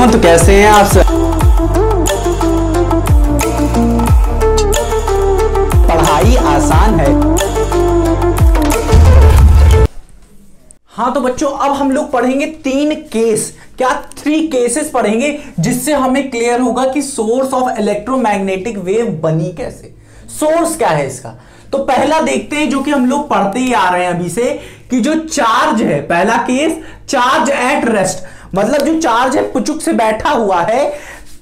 तो कैसे हैं आप सब? पढ़ाई आसान है। हाँ तो बच्चों अब हम लोग पढ़ेंगे 3 केस, क्या 3 केसेस पढ़ेंगे जिससे हमें क्लियर होगा कि सोर्स ऑफ इलेक्ट्रोमैग्नेटिक वेव बनी कैसे, सोर्स क्या है इसका। तो पहला देखते हैं जो कि हम लोग पढ़ते ही आ रहे हैं अभी से, कि जो चार्ज है, पहला केस चार्ज एट रेस्ट, मतलब जो चार्ज है पुचुक से बैठा हुआ है,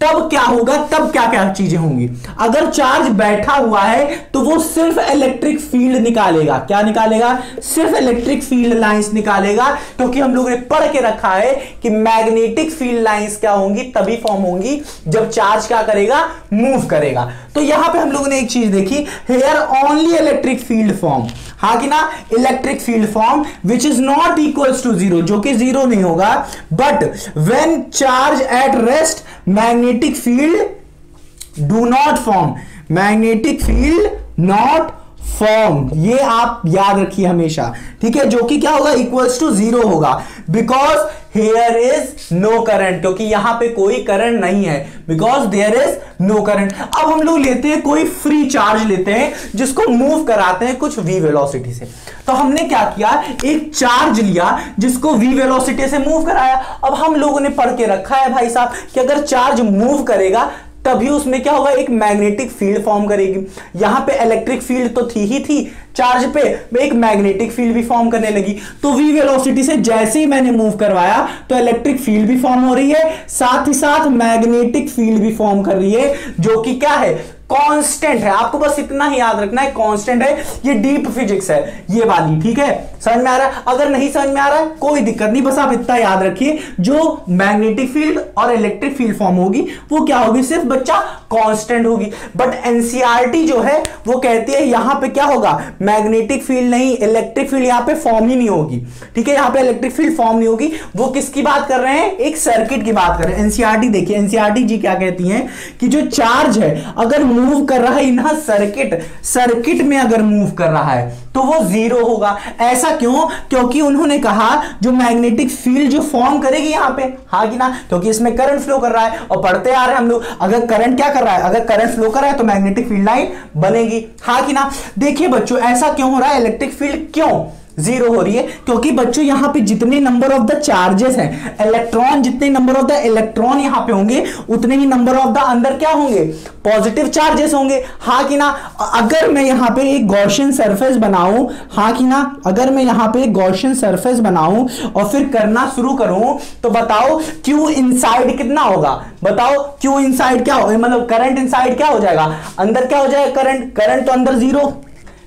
तब क्या होगा, तब क्या क्या चीजें होंगी। अगर चार्ज बैठा हुआ है तो वो सिर्फ इलेक्ट्रिक फील्ड निकालेगा, क्या निकालेगा, सिर्फ इलेक्ट्रिक फील्ड लाइंस निकालेगा, क्योंकि हम लोगों ने पढ़ के रखा है कि मैग्नेटिक फील्ड लाइंस क्या होंगी, तभी फॉर्म होंगी जब चार्ज क्या करेगा, मूव करेगा। तो यहां पे हम लोगों ने एक चीज देखी, here only electric field form, हाँ कि ना, electric field form which is not equals to zero, जो कि जीरो नहीं होगा, but when charge at rest magnetic field do not form, magnetic field not form, ये आप याद रखिए हमेशा, ठीक है, जो कि क्या होगा, इक्वल्स टू जीरो होगा, because here is no current, क्योंकि यहां पे कोई करंट नहीं है, because there is no current. अब हम लोग लेते हैं कोई फ्री चार्ज लेते हैं जिसको मूव कराते हैं कुछ v वेलोसिटी से। तो हमने क्या किया, एक चार्ज लिया जिसको v वेलोसिटी से मूव कराया। अब हम लोगों ने पढ़ के रखा है भाई साहब कि अगर चार्ज मूव करेगा तभी उसमें क्या होगा, एक मैग्नेटिक फील्ड फॉर्म करेगी। यहां पे इलेक्ट्रिक फील्ड तो थी ही थी, चार्ज पे एक मैग्नेटिक फील्ड भी फॉर्म करने लगी। तो v वेलोसिटी से जैसे ही मैंने मूव करवाया तो इलेक्ट्रिक फील्ड भी फॉर्म हो रही है, साथ ही साथ मैग्नेटिक फील्ड भी फॉर्म कर रही है, जो कि क्या है, कांस्टेंट है। आपको बस इतना ही याद रखना है, कांस्टेंट है, ये डीप फिजिक्स है ये वाली, ठीक है, समझ में आ रहा है। अगर नहीं समझ में आ रहा है कोई दिक्कत नहीं, बस आप इतना याद रखिए, जो मैग्नेटिक फील्ड और इलेक्ट्रिक फील्ड फॉर्म होगी वो क्या होगी, सिर्फ बच्चा कांस्टेंट होगी। बट एनसीईआरटी जो है वो कहती है यहां पे क्या होगा, मैग्नेटिक फील्ड नहीं, इलेक्ट्रिक फील्ड यहां पे फॉर्म ही नहीं होगी, ठीक है, यहां पे इलेक्ट्रिक फील्ड फॉर्म नहीं होगी। वो किसकी बात कर रहे हैं, एक सर्किट की बात कर रहे हैं। एनसीईआरटी देखिए, एनसीईआरटी जी क्या कहती हैं कि जो चार्ज है अगर मूव कर रहा है इन सर्किट में अगर मूव कर रहा है तो वो जीरो होगा। ऐसा क्यों, क्योंकि उन्होंने कहा जो मैग्नेटिक फील्ड जो फॉर्म करेगी यहां पे, हाँ कि ना, क्योंकि इसमें करंट फ्लो कर रहा है और पढ़ते आ रहे हैं हम लोग, अगर करंट क्या कर रहा है, अगर करंट फ्लो कर रहा है तो मैग्नेटिक फील्ड लाइन बनेगी, हाँ कि ना। देखिए बच्चों ऐसा क्यों हो रहा है, इलेक्ट्रिक फील्ड क्यों जीरो हो रही है, क्योंकि बच्चों यहां पे जितने नंबर ऑफ द चार्जेस हैं, इलेक्ट्रॉन, जितने नंबर ऑफ द इलेक्ट्रॉन यहां पे होंगे उतने ही नंबर ऑफ द अंदर क्या होंगे, पॉजिटिव चार्जेस होंगे, हाँ कि ना। अगर मैं यहां पे एक गॉसियन सरफेस बनाऊं, हाँ कि ना, अगर मैं यहां पे एक गॉसियन सरफेस बनाऊं और फिर करना शुरू करूं तो बताओ क्यू इनसाइड कितना होगा, बताओ क्यू इनसाइड क्या होगा, मतलब करंट इनसाइड क्या हो जाएगा, अंदर क्या हो जाएगा, करंट तो अंदर जीरो,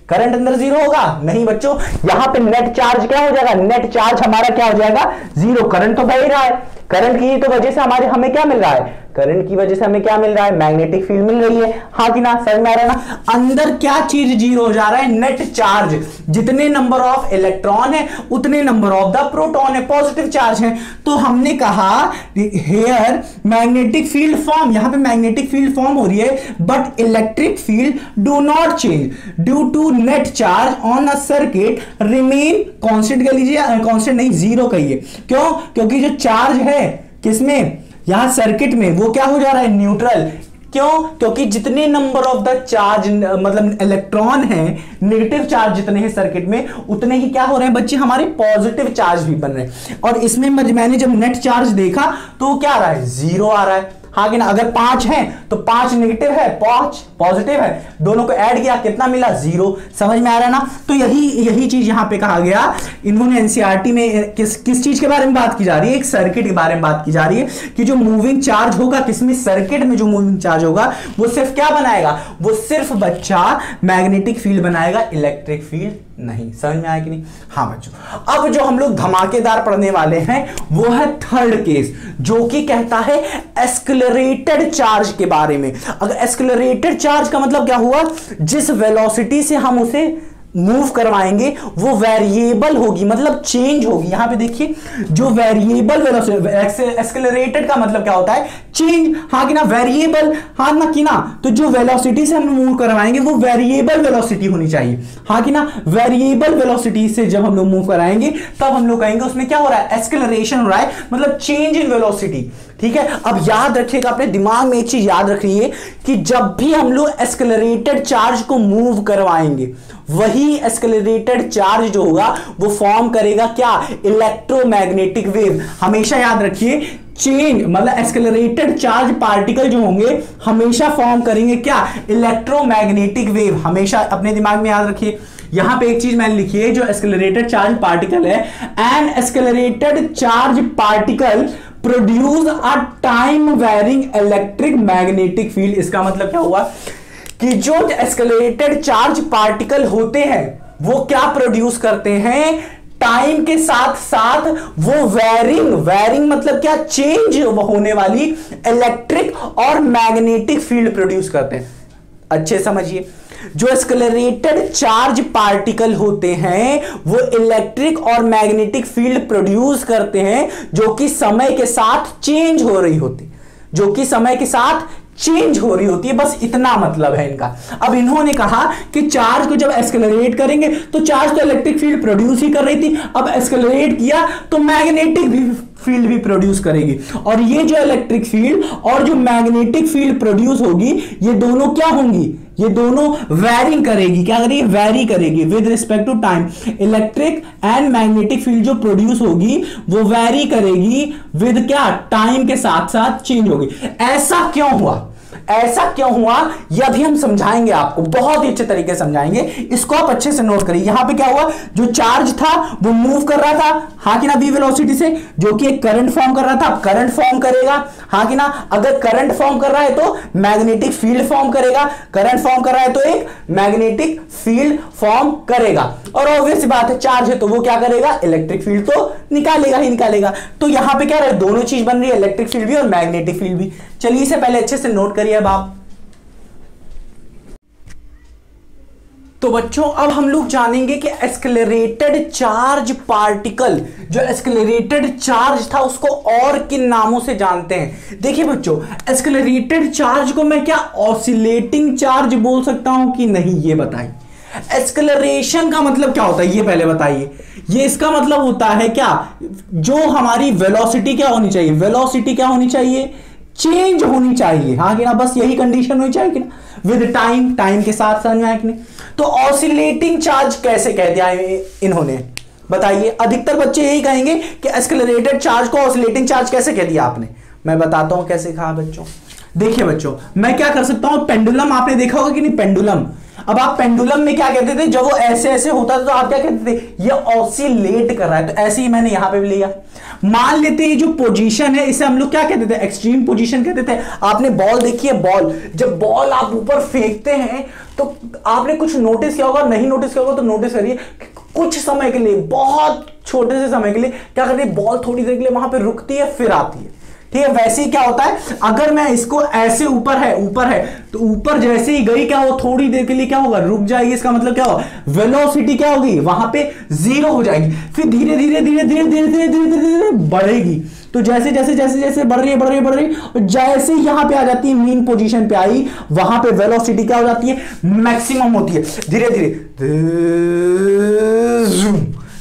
करंट अंदर जीरो होगा नहीं बच्चों, यहां पे नेट चार्ज क्या हो जाएगा, नेट चार्ज हमारा क्या हो जाएगा, जीरो। करंट तो बह ही रहा है, करंट की तो वजह से हमें क्या मिल रहा है, करंट की वजह से हमें क्या मिल रहा है, मैग्नेटिक फील्ड मिल रही है, हाँ कि ना, समझ में आ रहा है ना। अंदर क्या चीज जीरो हो जा रहा है, नेट चार्ज, जितने नंबर ऑफ इलेक्ट्रॉन है उतने नंबर ऑफ द प्रोटॉन है, पॉजिटिव चार्ज है। तो हमने कहा हेयर मैग्नेटिक फील्ड फॉर्म, यहां पे मैग्नेटिक फील्ड फॉर्म हो रही है, but electric field do not change due to net charge on a circuit remain constant, कह लीजिए, कांस्टेंट नहीं, जीरो कहिए। क्यों, क्योंकि जो चार्ज है किसमें, यहां सर्किट में, वो क्या हो जा रहा है, न्यूट्रल। क्यों, क्योंकि जितने नंबर ऑफ द चार्ज, मतलब इलेक्ट्रॉन है, नेगेटिव चार्ज जितने हैं सर्किट में उतने ही क्या हो रहे हैं बच्चे, हमारे पॉजिटिव चार्ज भी बन रहे हैं। और इसमें मैंने जब नेट चार्ज देखा तो क्या आ रहा है, जीरो आ रहा है, हाँ कि ना। अगर 5 है तो 5 नेगेटिव है, 5 पॉजिटिव है, दोनों को ऐड किया कितना मिला, जीरो। समझ में आ रहा है ना। तो यही चीज यहां पे कहा गया, इन्होंने एनसीईआरटी में किस चीज के बारे में बात की जा रही है, एक सर्किट के बारे में बात की जा रही है कि जो मूविंग चार्ज होगा किसमें, सर्किट में जो मूविंग चार्ज होगा वो सिर्फ क्या बनाएगा, वो सिर्फ बच्चा मैग्नेटिक फील्ड बनाएगा, इलेक्ट्रिक फील्ड नहीं। समझ में आया कि नहीं, हाँ बच्चों। अब जो हम लोग धमाकेदार पढ़ने वाले हैं वो है थर्ड केस, जो कि कहता है एस्केलरेटेड चार्ज के बारे में। अगर एस्केलरेटेड चार्ज का मतलब क्या हुआ, जिस वेलोसिटी से हम उसे मूव करवाएंगे वो वेरिएबल होगी, मतलब चेंज होगी। यहां पे देखिए जो वेरिएबल वेलोसिटी, एक्सेलरेटेड का मतलब क्या होता है, चेंज, हाँ कि ना, वेरिएबल, हाँ ना कि ना। तो जो वेलोसिटी से हम मूव करवाएंगे वो वेरिएबल वेलोसिटी होनी चाहिए, हाँ कि ना। वेरिएबल वेलोसिटी से जब हम लोग मूव कराएंगे तब हम लोग कहेंगे उसमें क्या हो रहा है, एक्सेलरेशन हो रहा है, मतलब चेंज इन वेलोसिटी। ठीक है, अब याद रखिएगा, अपने दिमाग में एक चीज याद रखिए कि जब भी हम लोग एस्केलरेटेड चार्ज को मूव करवाएंगे, वही एस्केलरेटेड चार्ज जो होगा वो फॉर्म करेगा क्या, इलेक्ट्रोमैग्नेटिक वेव। हमेशा याद रखिए, चेंज मतलब एस्केलरेटेड चार्ज पार्टिकल जो होंगे हमेशा फॉर्म करेंगे क्या, इलेक्ट्रोमैग्नेटिक वेव। हमेशा अपने दिमाग में याद रखिए। यहां पे एक चीज मैंने लिखी है, जो एस्केलरेटेड चार्ज पार्टिकल है, an accelerated charge particle produce a time varying electric magnetic field. इसका मतलब क्या हुआ कि जो एस्केलरेटेड चार्ज पार्टिकल होते हैं वो क्या प्रोड्यूस करते हैं, टाइम के साथ साथ वो वेरिंग मतलब क्या, चेंज होने वाली इलेक्ट्रिक और मैग्नेटिक फील्ड प्रोड्यूस करते हैं। अच्छे समझिए, जो एस्केलरेटेड चार्ज पार्टिकल होते हैं वो इलेक्ट्रिक और मैग्नेटिक फील्ड प्रोड्यूस करते हैं जो कि समय के साथ चेंज हो रही होती, जो कि समय के साथ चेंज हो रही होती है। बस इतना मतलब है इनका। अब इन्होंने कहा कि चार्ज को जब एस्केलरेट करेंगे तो चार्ज तो इलेक्ट्रिक फील्ड प्रोड्यूस ही कर रही थी, अब एस्केलरेट किया तो मैग्नेटिक भी फील्ड भी प्रोड्यूस करेगी, और ये जो इलेक्ट्रिक फील्ड और जो मैग्नेटिक फील्ड प्रोड्यूस होगी ये दोनों क्या होंगी, ये दोनों वैरिंग करेगी। क्या करेगी, वैरी करेगी with respect to time. Electric and magnetic field जो प्रोड्यूस होगी वो वैरी करेगी विद क्या, टाइम के साथ साथ चेंज होगी। ऐसा क्यों हुआ, ऐसा क्यों हुआ, यह भी हम समझाएंगे आपको, बहुत ही अच्छे तरीके से समझाएंगे। इसको आप अच्छे से नोट करिए। यहां पे क्या हुआ, जो चार्ज था वो मूव कर रहा था, हाँ कि ना, वी वेलोसिटी से, जो कि एक करंट फॉर्म कर रहा था, करंट फॉर्म करेगा, हाँ कि ना। अगर करंट फॉर्म कर रहा है तो मैग्नेटिक फील्ड फॉर्म करेगा, करंट फॉर्म कर रहा है तो एक मैग्नेटिक फील्ड फॉर्म करेगा। और ऑब्वियस बात है, चार्ज है तो वो क्या करेगा, इलेक्ट्रिक फील्ड तो निकालेगा ही निकालेगा। तो यहां पे क्या रहा, दोनों चीज बन रही है, इलेक्ट्रिक फील्ड भी और मैग्नेटिक फील्ड भी। चलिए इसे पहले अच्छे से नोट करिए अब आप। तो बच्चों अब हम लोग जानेंगे कि एस्केलरेटेड चार्ज पार्टिकल, जो एस्केलरेटेड चार्ज था उसको और किन नामों से जानते हैं। देखिए बच्चों, एस्केलरेटेड चार्ज को मैं क्या ऑसिलेटिंग चार्ज बोल सकता हूं कि नहीं, ये बताइए। एस्केलरेशन का मतलब क्या होता है ये पहले बताइए। ये इसका मतलब होता है क्या, जो हमारी वेलोसिटी क्या होनी चाहिए, वेलोसिटी क्या होनी चाहिए, चेंज होनी चाहिए, हाँ कि ना, बस यही कंडीशन होनी चाहिए कि ना, विद टाइम, टाइम के साथ समझ में आया कि नहीं। तो ऑसिलेटिंग चार्ज कैसे कह दिया इन्होंने, बताइए। अधिकतर बच्चे यही कहेंगे कि एस्केलरेटेड चार्ज को ऑसिलेटिंग चार्ज कैसे कह दिया आपने। मैं बताता हूं कैसे कहा बच्चों। देखिए बच्चों, मैं क्या कर सकता हूं, पेंडुलम आपने देखा होगा कि नहीं, पेंडुलम। अब आप पेंडुलम में क्या कहते थे, जब वो ऐसे ऐसे होता था तो आप क्या कहते थे, ये ऑसिलेट कर रहा है। तो ऐसे ही मैंने यहां पे भी लिया। मान लेते हैं ये जो पोजीशन है इसे हम लोग क्या कहते थे, एक्सट्रीम पोजीशन कहते थे। आपने बॉल देखी है, बॉल, जब बॉल आप ऊपर फेंकते हैं तो आपने कुछ नोटिस किया होगा, नहीं नोटिस किया होगा तो नोटिस करिए, कुछ समय के लिए, बहुत छोटे से समय के लिए क्या करती है, बॉल थोड़ी देर के लिए वहां पे रुकती है फिर आती है। ठीक है, वैसे ही क्या होता है, अगर मैं इसको ऐसे ऊपर है तो ऊपर जैसे ही गई क्या, वो थोड़ी देर के लिए क्या होगा, रुक जाएगी। इसका मतलब क्या होगा, वेलोसिटी क्या होगी, वहां पे जीरो हो जाएगी, फिर धीरे धीरे धीरे धीरे धीरे धीरे धीरे धीरे बढ़ेगी। तो जैसे जैसे जैसे जैसे बढ़ रही है, जैसे यहां पे आ जाती है, मीन पोजीशन पे आई, वहां पे वेलोसिटी क्या हो जाती है, मैक्सिमम होती है, धीरे धीरे।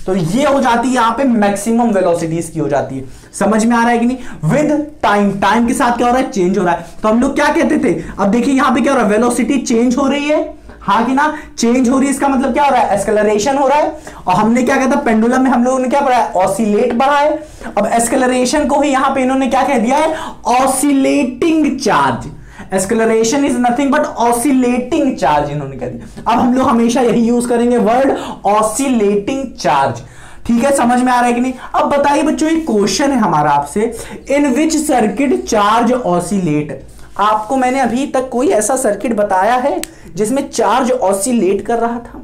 तो ये हो जाती है यहां पे मैक्सिमम वेलोसिटी इसकी हो जाती है। समझ में आ रहा है कि नहीं, विद टाइम, टाइम के साथ क्या हो रहा है, चेंज हो रहा है। तो हम लोग क्या कहते थे, अब देखिए यहां पे क्या हो रहा है, वेलोसिटी चेंज हो रही है, हाँ कि ना, चेंज हो रही है। इसका मतलब क्या हो रहा है, एस्केलरेशन हो रहा है। और हमने क्या कहता, पेंडुलम में हम लोगों ने क्या पढ़ा है, ऑसिलेट पढ़ा है। अब एस्केलरेशन को ही यहां पे इन्होंने क्या कह दिया है, oscillating charge. Acceleration is nothing but oscillating charge इन्होंने कह दिया। अब हम लोग हमेशा यही यूज करेंगे वर्ड, ऑसिलेटिंग चार्ज। ठीक है, समझ में आ रहा है कि नहीं। अब बताइए बच्चों, एक क्वेश्चन है हमारा आपसे, इन विच सर्किट चार्ज ऑसिलेट। आपको मैंने अभी तक कोई ऐसा सर्किट बताया है जिसमें चार्ज ऑसिलेट कर रहा था?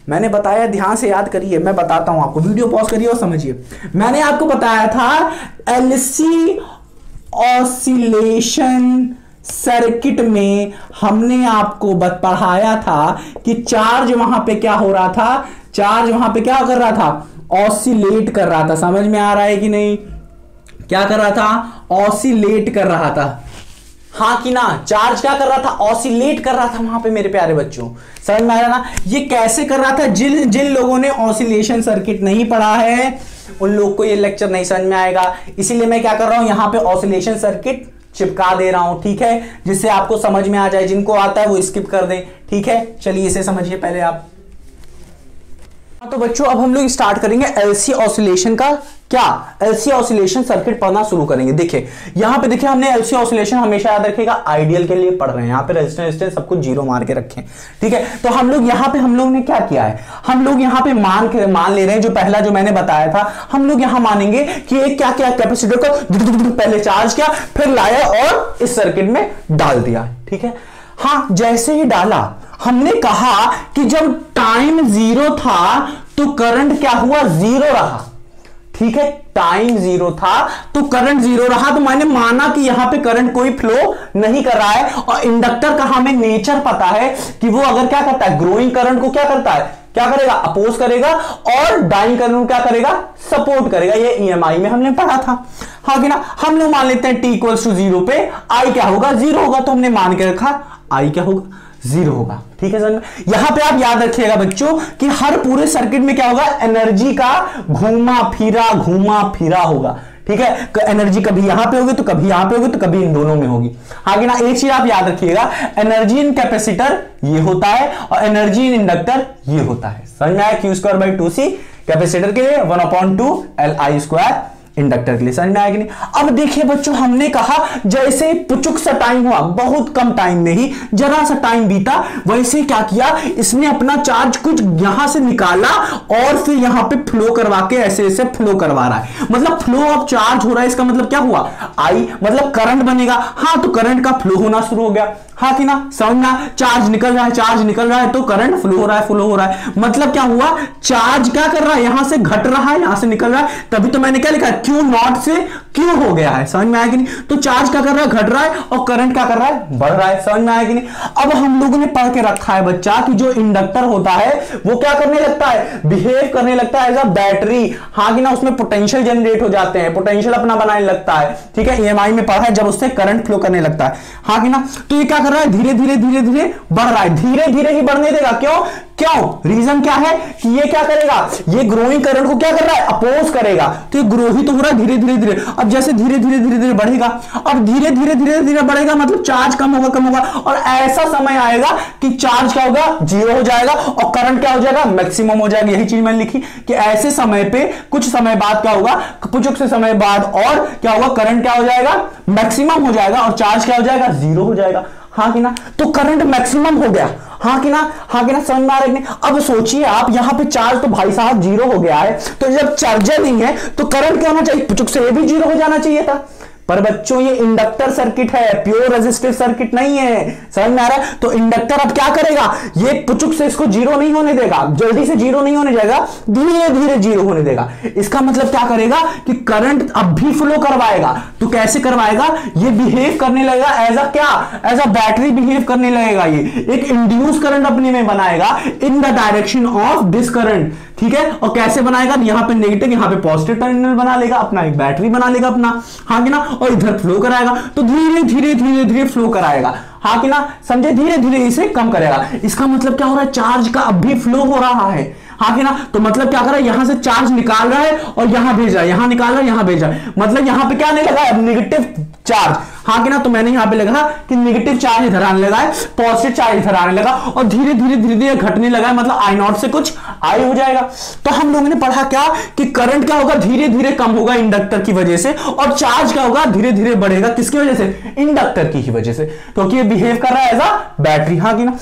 मैंने बताया, ध्यान से याद करिए, मैं बताता हूं आपको, वीडियो पॉज करिए और समझिए। मैंने आपको बताया था एलसी ऑसिलेशन सर्किट में हमने आपको पढ़ाया था कि चार्ज वहां पे क्या हो रहा था, चार्ज वहां पे क्या कर रहा था, ऑसिलेट कर रहा था। समझ में आ रहा है कि नहीं, क्या कर रहा था, ऑसिलेट कर रहा था, हाँ कि ना। चार्ज क्या कर रहा था, ऑसिलेट कर रहा था वहां पे मेरे प्यारे बच्चों। समझ में आ रहा ना, ये कैसे कर रहा था। जिन लोगों ने ऑसिलेशन सर्किट नहीं पढ़ा है उन लोग को ये लेक्चर नहीं समझ में आएगा, इसीलिए मैं क्या कर रहा हूं, यहां पे ऑसिलेशन सर्किट चिपका दे रहा हूं, ठीक है, जिससे आपको समझ में आ जाए। जिनको आता है वो स्किप कर दें, ठीक है। चलिए इसे समझिए पहले आप। तो बच्चों अब हम लोग स्टार्ट करेंगे एलसी ऑसिलेशन का, क्या एलसी ऑसिलेशन सर्किट पढ़ना शुरू करेंगे। देखिए यहां पे देखिए हमने एलसी ऑसिलेशन हमेशा याद रखिएगा आइडियल के लिए पढ़ रहे हैं, यहां पे रेजिस्टेंस सब कुछ जीरो मार के रखें, ठीक है। तो हम लोग यहां पे हम लोग ने क्या किया है, हम लोग यहां पे मान ले रहे हैं, जो पहला जो मैंने बताया था, हम लोग यहां मानेंगे कि एक क्या किया, कैपेसिटर को पहले चार्ज किया, फिर लाया और इस सर्किट में डाल दिया, ठीक है। हाँ जैसे ही डाला हमने कहा कि जब टाइम जीरो था तो करंट क्या हुआ, जीरो रहा, ठीक है। टाइम जीरो था तो करंट जीरो रहा, तो मैंने माना कि यहां पे करंट कोई फ्लो नहीं कर रहा है। और इंडक्टर का हमें नेचर पता है कि वो अगर क्या करता है, ग्रोइंग करंट को क्या करता है, क्या करेगा, अपोज करेगा, और डाइंग करंट को क्या करेगा, सपोर्ट करेगा। ये ईएमआई में हमने पढ़ा था, हाँ कि ना। हम लोग मान लेते हैं t इक्वल्स टू जीरो पे आई क्या होगा, जीरो होगा, तो हमने मान के रखा आई क्या होगा, जीरो होगा, ठीक है सर। यहां पे आप याद रखिएगा बच्चों कि हर पूरे सर्किट में क्या होगा, एनर्जी का घूमा फिरा होगा, ठीक है। एनर्जी कभी यहां पे होगी तो कभी यहां पे होगी तो कभी इन दोनों में होगी, आगे ना। एक चीज आप याद रखिएगा, एनर्जी इन कैपेसिटर ये होता है और एनर्जी इन इंडक्टर ये होता है, समझ में आया। Q²/2C कैपेसिटर के लिए 1/2 Li² इंडक्टर के लिए, समझ में आया कि नहीं। अब देखिए बच्चों हमने कहा जैसे पुचुक सा टाइम हुआ, बहुत कम टाइम में ही जरा सा टाइम बीता, वैसे क्या किया, इसने अपना चार्ज कुछ यहां से निकाला और फिर यहां पे फ्लो करवा के ऐसे फ्लो करवा रहा है, मतलब फ्लो ऑफ चार्ज हो रहा है। इसका मतलब क्या हुआ, आई मतलब करंट बनेगा, हाँ तो करंट का फ्लो होना शुरू हो गया, हाँ कि ना, समझना। चार्ज निकल रहा है तो करंट फ्लो हो रहा है, मतलब क्या हुआ, चार्ज क्या कर रहा है, यहां से घट रहा है, यहां से निकल रहा है, तभी तो मैंने क्या लिखा है, Q0 से Q हो गया है, समझ में आया कि नहीं। तो चार्ज क्या कर रहा है, घट रहा है, और करंट क्या कर रहा है, बढ़ रहा है, समझ में आया कि नहीं। अब हम लोगों ने पढ़ के रखा है बच्चा कि जो इंडक्टर होता है वो क्या करने लगता है, बिहेव करने लगता है एज अ बैटरी, हाँ कि ना। उसमें पोटेंशियल जनरेट हो जाते हैं, पोटेंशियल अपना बनाने लगता है, ठीक है। ईएमआई में पढ़ा है जब उससे करंट फ्लो करने लगता है, हाँ कि ना। तो ये क्या कर रहा है, धीरे धीरे बढ़ रहा है, धीरे ही बढ़ने देगा, क्यों रीजन क्या है कि ये क्या करेगा, ये ग्रोइंग करंट को क्या कर रहा है, अपोज करेगा, तो ये ग्रो ही तो हो रहा है धीरे। अब जैसे धीरे बढ़ेगा, अब धीरे बढ़ेगा, मतलब चार्ज कम होगा, और ऐसा समय आएगा कि चार्ज क्या होगा, जीरो हो जाएगा और करंट क्या हो जाएगा, मैक्सिमम हो जाएगा। यही चीज मैंने लिखी कि ऐसे समय पे कुछ समय बाद क्या होगा, कुछ समय बाद और क्या होगा, करंट क्या हो जाएगा, मैक्सिमम हो जाएगा, और चार्ज क्या हो जाएगा, जीरो हो जाएगा, हाँ कि ना। तो करंट मैक्सिमम हो गया, हाँ कि ना, समझ में आ रहा है। अब सोचिए आप, यहां पे चार्ज तो भाई साहब जीरो हो गया है, तो जब चार्जर नहीं है तो करंट क्या होना चाहिए, पुचुक से ये भी जीरो हो जाना चाहिए था। पर बच्चों ये इंडक्टर सर्किट है, प्योर रेजिस्टिव सर्किट नहीं है, समझ में आ रहा है। तो इंडक्टर अब क्या करेगा, ये पुचुक से इसको जीरो नहीं होने देगा, जल्दी से जीरो नहीं होने जाएगा, धीरे जीरो होने देगा। इसका मतलब क्या करेगा कि करंट अब भी फ्लो करवाएगा। तो कैसे करवाएगा, ये बिहेव करने लगेगा एज अ बैटरी बिहेव करने लगेगा। ये एक इंड्यूस करंट अपने में बनाएगा in the direction of this current, ठीक है। और कैसे बनाएगा, यहां पे नेगेटिव यहां पे पॉजिटिव टर्मिनल बना लेगा, अपना एक बैटरी बना लेगा अपना, हाँ कि ना, और इधर फ्लो कराएगा। तो धीरे फ्लो कराएगा, हाँ कि ना, समझे, धीरे इसे कम करेगा। इसका मतलब क्या हो रहा है, चार्ज का अब भी फ्लो हो रहा है, हाँ कि ना। तो मतलब क्या कर रहा है, यहां से चार्ज निकाल रहा है और यहां भेज रहा है, यहां निकाल रहा है, यहां भेज रहा है, मतलब यहां पे क्या नहीं लगा है, नेगेटिव चार्ज, हाँ कि ना। तो मैंने यहां पे लगा कि नेगेटिव चार्ज इधर आने लगा है, पॉजिटिव चार्ज इधर आने लगा, और धीरे घटने लगा है, मतलब I0 से कुछ I हो जाएगा। तो हम लोगों ने पढ़ा क्या कि करंट क्या होगा, धीरे कम होगा इंडक्टर की वजह से, और चार्ज क्या होगा, धीरे बढ़ेगा, किसकी वजह से, इंडक्टर की वजह से, क्योंकि ये बिहेव कर रहा है एज अ बैटरी, हाँ कि ना।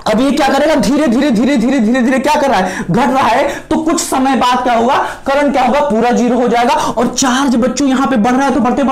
अब ये क्या करेगा, धीरे क्या कर रहा है, घट रहा है, तो कुछ समय बाद क्या होगा, करंट क्या होगा, पूरा जीरो हो जाएगा, और चार्ज बच्चों यहां पे बढ़ रहा है, तो बढ़ते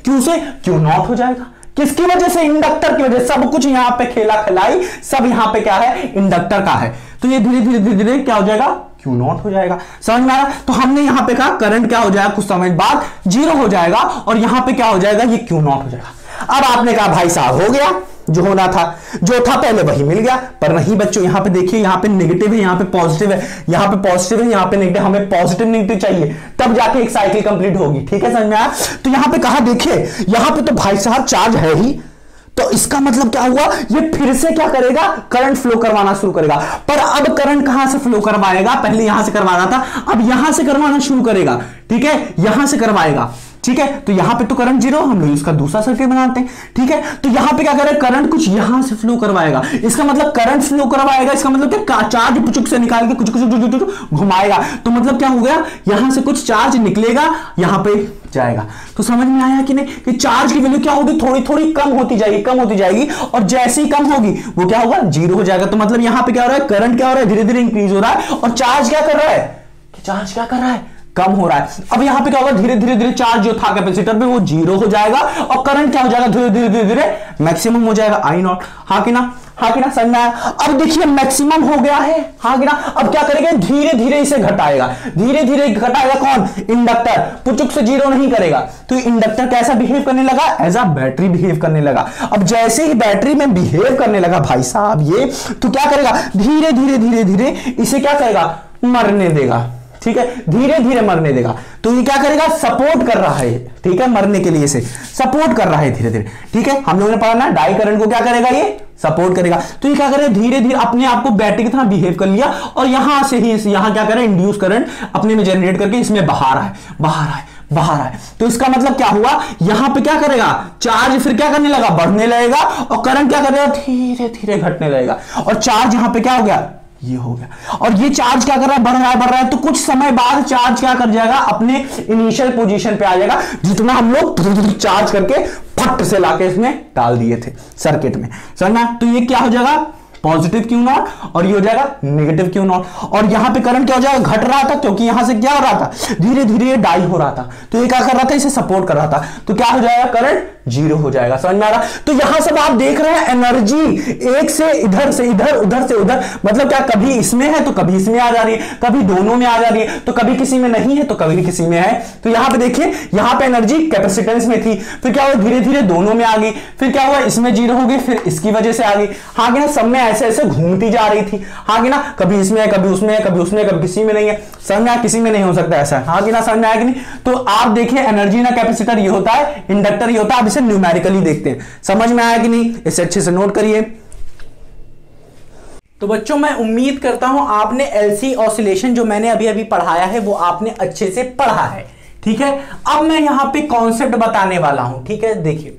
क्यों से Q0 हो जाएगा। किसकी वजह से, इंडक्टर की वजह से। सब कुछ यहां पे खेला खिलाई सब यहां पे क्या है, इंडक्टर का है। तो ये धीरे क्या हो जाएगा, Q0 हो जाएगा, समझ में आ रहा। तो हमने यहां पे कहा करंट क्या हो जाएगा, कुछ समय बाद जीरो हो जाएगा, और यहां पे क्या हो जाएगा, ये Q0 हो जाएगा। अब आपने कहा भाई साहब हो गया, जो होना था, जो था पहले वही मिल गया। पर नहीं बच्चों, यहां पे देखिए, यहां पे नेगेटिव है, यहां पे पॉजिटिव है, यहां पे पॉजिटिव है, यहां पे नेगेटिव, हमें पॉजिटिव नेगेटिव चाहिए, तब जाके एक साइकिल कंप्लीट होगी, ठीक है, समझ में आया। तो यहां पे कहा, देखिए यहां पे तो भाई साहब चार्ज है ही, तो इसका मतलब क्या हुआ, ये फिर से क्या करेगा, करंट फ्लो करवाना शुरू करेगा। पर अब करंट कहां से फ्लो करवाएगा, पहले यहां से करवाना था, अब यहां से करवाना शुरू करेगा, ठीक है, यहां से करवाएगा, ठीक है। तो यहां पे तो करंट जीरो, हम लोग इसका दूसरा सर्किट बनाते हैं, ठीक है। तो यहां पे क्या करेगा, करंट कुछ यहां से फ्लो करवाएगा, इसका मतलब करंट फ्लो करवाएगा, इसका मतलब क्या, चार्ज पुचुक से निकाल के कुछ कुछ घुमाएगा, तो मतलब क्या हो गया, यहां से कुछ चार्ज निकलेगा, यहां पे जाएगा। तो समझ में आया कि नहीं, कि चार्ज की वैल्यू क्या होगी, थोड़ी थोड़ी कम होती जाएगी, और जैसे ही कम होगी वो क्या होगा, जीरो हो जाएगा। तो मतलब यहां पे क्या हो रहा है, करंट क्या हो रहा है, धीरे धीरे इंक्रीज हो रहा है, और चार्ज क्या कर रहा है, कम हो रहा है। अब यहां पे क्या होगा, धीरे धीरे चार्ज जो था कैपेसिटर पे वो जीरो हो जाएगा, और करंट क्या हो जाएगा, धीरे धीरे मैक्सिमम हो जाएगा, आई नॉट। हाँ कि ना समझ में आया। अब देखिए मैक्सिमम हो गया है, हाँ कि ना। अब क्या करेगा, धीरे धीरे इसे घटाएगा, कौन, इंडक्टर, पुचुक से जीरो नहीं करेगा। तो इंडक्टर कैसा बिहेव करने लगा, एज अ बैटरी बिहेव करने लगा। अब जैसे ही बैटरी में बिहेव करने लगा भाई साहब ये, तो क्या करेगा, धीरे धीरे इसे क्या करेगा, मरने देगा, ठीक है, धीरे धीरे मरने देगा। तो ये क्या करेगा, सपोर्ट कर रहा है, ठीक है, मरने के लिए इसे सपोर्ट कर रहा है धीरे धीरे, ठीक है। हम लोगों ने पढ़ा ना, डाई करंट को क्या करेगा, ये सपोर्ट करेगा। तो ये क्या करेगा, धीरे धीरे अपने आप को बैटरी की तरह बिहेव कर लिया, और यहां से ही यहां क्या करेगा, इंड्यूस करंट अपने में जनरेट करके इसमें बाहर आए। तो इसका मतलब क्या हुआ, यहां पे क्या करेगा, चार्ज फिर क्या करने लगा, बढ़ने लगेगा, और करंट क्या करेगा, धीरे धीरे घटने लगेगा, और चार्ज यहां पे क्या हो गया, ये हो गया। और ये चार्ज क्या कर रहा है, बढ़ रहा है, तो कुछ समय बाद चार्ज क्या कर जाएगा, अपने इनिशियल पोजीशन पे आ जाएगा, जितना हम लोग चार्ज करके फट से लाके इसमें डाल दिए थे सर्किट में, समझना। तो ये क्या हो जाएगा, पॉजिटिव क्यू नॉट, और ये हो जाएगा नेगेटिव क्यू नॉट। और यहां पे करंट क्या हो जाएगा, घट रहा था, क्योंकि यहां से क्या हो रहा था, धीरे धीरे डाई हो रहा था। तो ये क्या कर रहा था, इसे सपोर्ट कर रहा था। तो क्या हो जाएगा, करंट जीरो हो जाएगा, समझ में आ रहा। तो यहां सब आप देख रहे हैं एनर्जी एक से इधर से इधर, उधर से उधर, मतलब क्या, कभी इसमें है तो कभी इसमें आ जा रही है, कभी दोनों में आ जा रही है, तो कभी किसी में नहीं है तो कभी किसी में है। तो यहां पे देखिए, यहां पे एनर्जी कैपेसिटेंस में थी, फिर क्या हुआ, धीरे धीरे दोनों में आ गई, फिर क्या हुआ, इसमें जीरो हो गई, फिर इसकी वजह से आ गई। हाँ कि ना, सब में ऐसे ऐसे घूमती जा रही थी, हाँ कि ना, कभी इसमें है, कभी उसमें है, कभी उसमें, कभी किसी में नहीं है। समझ में आया, किसी में नहीं हो सकता ऐसा, हाँ कि ना, समझ में आया कि नहीं। तो आप देखिए, एनर्जी ना कैपेसिटर ये होता है, इंडक्टर ये होता है। आप इसे न्यूमेरिकली देखते हैं, समझ में आया कि नहीं, इसे अच्छे से नोट करिए। तो बच्चों, मैं उम्मीद करता हूं आपने एलसी ऑसिलेशन जो मैंने अभी अभी पढ़ाया है वो आपने अच्छे से पढ़ा है, ठीक है। अब मैं यहां पे कॉन्सेप्ट बताने वाला हूं, ठीक है। देखिए,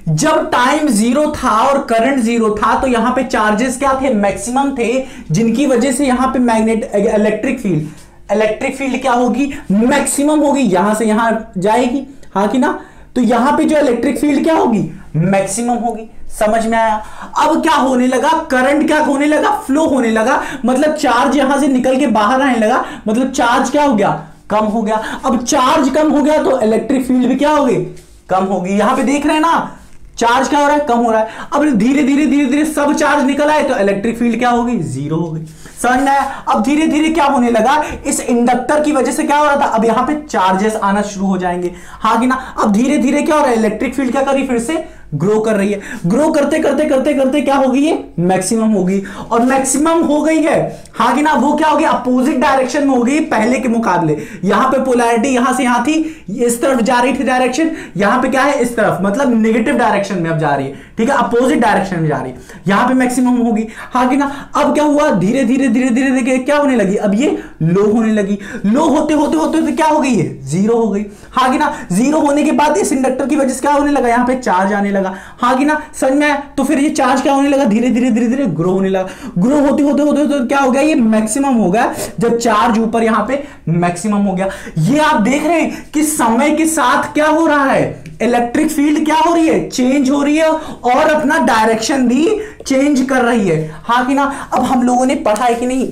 जब टाइम जीरो था और करंट जीरो था, तो यहां पे चार्जेस क्या थे, मैक्सिमम थे, जिनकी वजह से यहां पे इलेक्ट्रिक फील्ड क्या होगी, मैक्सिमम होगी, यहां से यहां जाएगी, हाँ कि ना। तो यहां पे जो इलेक्ट्रिक फील्ड क्या होगी, मैक्सिमम होगी, समझ में आया। अब क्या होने लगा, करंट क्या होने लगा, फ्लो होने लगा, मतलब चार्ज यहां से निकल के बाहर आने लगा, मतलब चार्ज क्या हो गया, कम हो गया। अब चार्ज कम हो गया तो इलेक्ट्रिक फील्ड भी क्या होगी, कम होगी। यहां पे देख रहे हैं ना, चार्ज क्या हो रहा है, कम हो रहा है। अब धीरे धीरे सब चार्ज निकल आए तो इलेक्ट्रिक फील्ड क्या होगी, जीरो हो गई, समझ में आया। अब धीरे धीरे क्या होने लगा, इस इंडक्टर की वजह से क्या हो रहा था, अब यहां पे चार्जेस आना शुरू हो जाएंगे, हाँ कि ना। अब धीरे धीरे क्या हो रहा है, इलेक्ट्रिक फील्ड क्या कर रही है, फिर से ग्रो कर रही है। ग्रो करते करते करते करते क्या होगी, ये मैक्सिमम होगी, और मैक्सिमम हो गई है, हाँ कि ना। वो क्या होगी, अपोजिट डायरेक्शन में होगी पहले के मुकाबले। यहां पे पोलैरिटी यहां से यहां थी, इस तरफ जा रही थी डायरेक्शन, यहां पे क्या है, इस तरफ, मतलब नेगेटिव डायरेक्शन में अब जा रही है, ठीक है, अपोजिट डायरेक्शन में जा रही है, यहां पे मैक्सिमम होगी, हाँ कि ना। अब क्या हुआ, धीरे धीरे क्या होने लगी, अब ये लो होने लगी, लो होते होते होते क्या हो गई, ये जीरो हो गई, हाँ कि ना। जीरो होने के बाद इस इंडक्टर की वजह से क्या होने लगा, यहां पे चार्ज आने लगा, हाँ कि ना, समझ में। तो फिर ये चार्ज क्या होने लगा, धीरे धीरे ग्रो होने लगा, ग्रो होते होते क्या हो गया, ये मैक्सिमम हो गया, जब चार्ज ऊपर यहां पे मैक्सिमम हो गया। ये आप देख रहे हैं कि समय के साथ क्या हो रहा है, इलेक्ट्रिक फील्ड क्या हो रही है, चेंज हो रही है, और अपना डायरेक्शन भी चेंज कर रही है, हाँ कि ना। अब हम लोगों ने पढ़ा है कि नहीं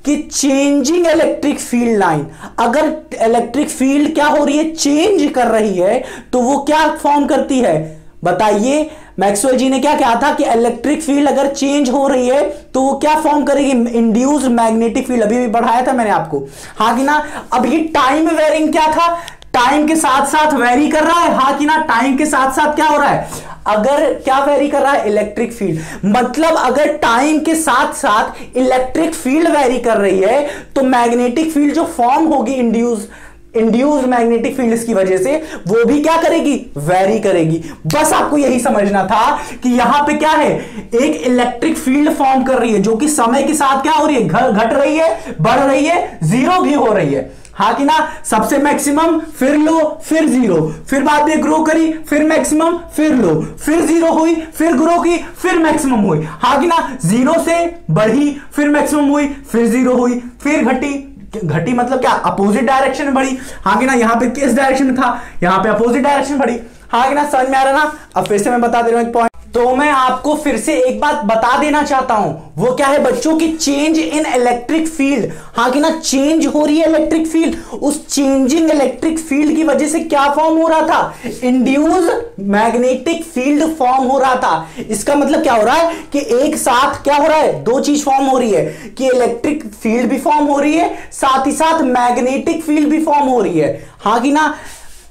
कि चेंजिंग इलेक्ट्रिक फील्ड लाइन, अगर इलेक्ट्रिक फील्ड क्या हो रही है, चेंज कर रही है, तो वो क्या फॉर्म करती है, बताइए। मैक्सवेल जी ने क्या कहा था कि इलेक्ट्रिक फील्ड अगर चेंज हो रही है तो वो क्या फॉर्म करेगी, इंड्यूस्ड मैग्नेटिक फील्ड, अभी भी बढ़ाया था मैंने आपको, हाँ कि ना। अब ये टाइम वेरिंग क्या था, टाइम के साथ साथ वेरी कर रहा है, हाँ कि ना। टाइम के साथ साथ क्या हो रहा है, अगर क्या वेरी कर रहा है, इलेक्ट्रिक फील्ड, मतलब अगर टाइम के साथ साथ इलेक्ट्रिक फील्ड वेरी कर रही है तो मैग्नेटिक फील्ड जो फॉर्म होगी इंड्यूस, इंड्यूस्ड मैग्नेटिक फील्ड की वजह से वो भी क्या करेगी, वेरी करेगी। बस आपको यही समझना था कि यहां पे क्या है, एक इलेक्ट्रिक फील्ड फॉर्म कर रही है जो कि समय के साथ क्या हो रही है, घट रही है, बढ़ रही है, जीरो भी हो रही है, हाँ कि ना। सबसे मैक्सिमम, फिर लो, फिर जीरो, फिर बाद में ग्रो करी, फिर मैक्सिमम, फिर लो, फिर जीरो हुई, फिर ग्रो की, फिर मैक्सिमम हुई, हाँ कि ना। जीरो से बढ़ी, फिर मैक्सिमम हुई, फिर जीरो हुई, फिर घटी, घटी मतलब क्या, अपोजिट डायरेक्शन में बढ़ी, हाँ कि ना। यहां पे किस डायरेक्शन में था, यहां पे अपोजिट डायरेक्शन में बढ़ी, हाँ कि ना। समझ में आ रहा ना। अब फिर से मैं बता दे रहा हूं एक पॉइंट, तो मैं आपको फिर से एक बात बता देना चाहता हूं, वो क्या है बच्चों की, चेंज इन इलेक्ट्रिक फील्ड, हाँ कि ना। चेंज हो रही है इलेक्ट्रिक फील्ड, उस चेंजिंग इलेक्ट्रिक फील्ड की वजह से क्या फॉर्म हो रहा था, इंड्यूस मैग्नेटिक फील्ड फॉर्म हो रहा था। इसका मतलब क्या हो रहा है कि एक साथ क्या हो रहा है, दो चीज फॉर्म हो रही है कि इलेक्ट्रिक फील्ड भी फॉर्म हो रही है, साथ ही साथ मैग्नेटिक फील्ड भी फॉर्म हो रही है, हाँ कि ना।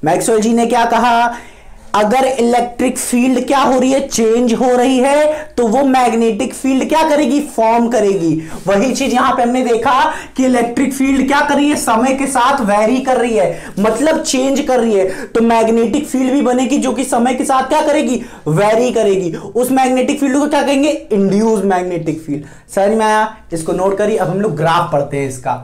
मैक्सवेल जी ने क्या कहा, अगर इलेक्ट्रिक फील्ड क्या हो रही है, चेंज हो रही है, तो वो मैग्नेटिक फील्ड क्या करेगी, फॉर्म करेगी। वही चीज यहां पे हमने देखा कि इलेक्ट्रिक फील्ड क्या कर रही है, समय के साथ वेरी कर रही है, मतलब चेंज कर रही है, तो मैग्नेटिक फील्ड भी बनेगी जो कि समय के साथ क्या करेगी, वेरी करेगी। उस मैग्नेटिक फील्ड को क्या कहेंगे, इंड्यूस्ड मैग्नेटिक फील्ड। समझ में आया, इसको नोट करिए। अब हम लोग ग्राफ पढ़ते हैं इसका।